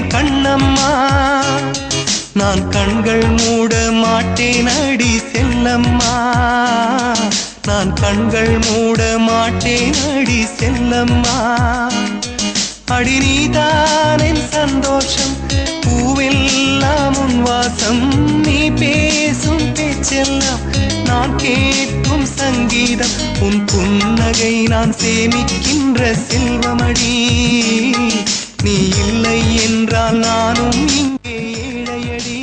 வைத்தேன் கண்ணம்மா. நான் கண்கள் மூட மாட்டேன் அடி செல்லம்மா. நான் கண்கள் மூட மாட்டேன் அடி செல்லம்மா. அடி நீதான் என் சந்தோஷம், பூவெல்லாம் உன் வாசம். நீ பேசும் பேச்செல்லாம் நான் கேட்கும் சங்கீதம். உன் புன்னகை நான் சேமிக்கின்ற செல்வமடி. நீ இல்லை என்றால் நானும் இங்கே ஏழையடி.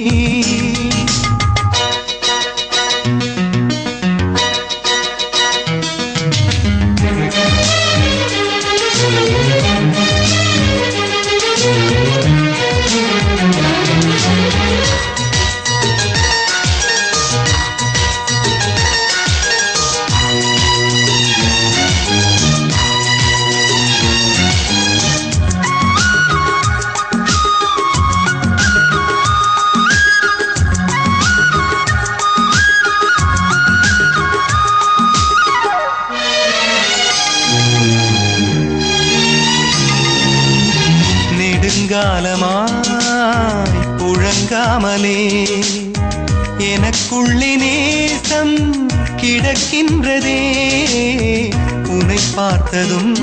நெடுங்காலமாய் புழங்காமலே எனக்குள்ளே நேசம் கிடக்கின்றதே. உன்னை பார்த்ததும்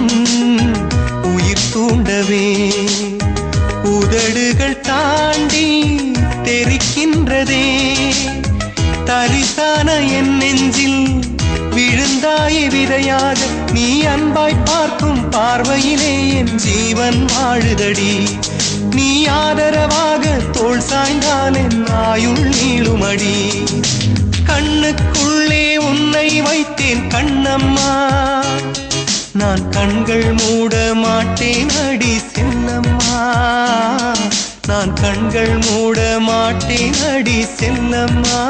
உயிர் தூண்டவே உதடுகள் தாண்டி தெரிக்கின்றதே. தரிசான என் நெஞ்சில் விழுந்தாய் விதையாக. நீ அன்பாய் பார்க்கும் பார்வையிலே என் ஜீவன் வாழுதடி. நீ ஆதரவாக தோள் சாய்ந்தால் என் ஆயுள் நீளுமடி. கண்ணுக்குள்ளே உன்னை வைத்தேன் கண்ணம்மா. நான் கண்கள் மூட மாட்டேன் அடி செல்லம்மா. நான் கண்கள் மூட மாட்டேன் அடி செல்லம்மா.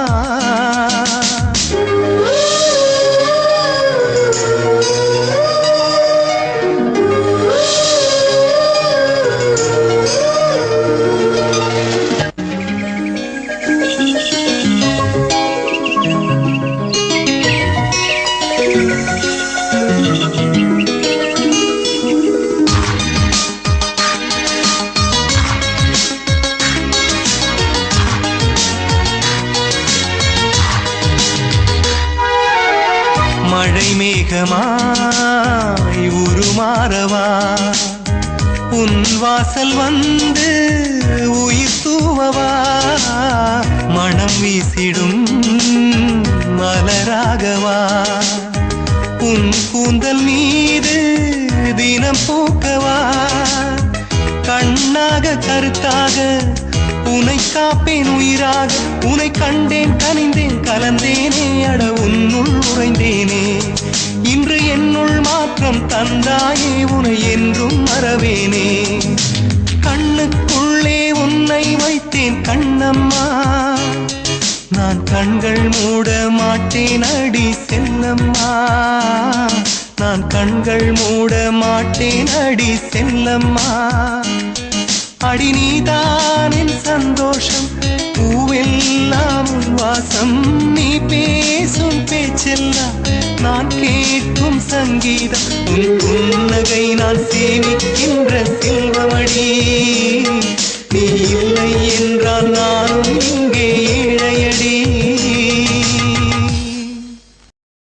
மழை மேகமாய் உருமாறவா, உன் வாசல் வந்து உயிர் தூவவா. மனம் வீசிடும் மலராகவா, உன் கூந்தல் மீது தினம் பூக்கவா. கண்ணாக கருத்தாக உனை காப்பேன் உயிராக. உனை கண்டேன் கனிந்தேன் கலந்தேனே அட உன்னுள் உறைந்தேனே. இன்று என்னுள் மாற்றம் தந்தாயே உனை என்றும் மறவேனே. கண்ணுக்குள்ளே உன்னை வைத்தேன் கண்ணம்மா. நான் கண்கள் மூட மாட்டேன் அடி செல்லம்மா. நான் கண்கள் மூட மாட்டேன் அடி செல்லம்மா. அடி நீதான் என் சந்தோஷம், பூவெல்லாம் உன் வாசம். நீ பேசும் பேச்செல்லாம் நான் கேட்கும் சங்கீதம். உன் புன்னகை நான் சேமிக்கின்ற செல்வமடி. நீ இல்லை என்றால் நானும்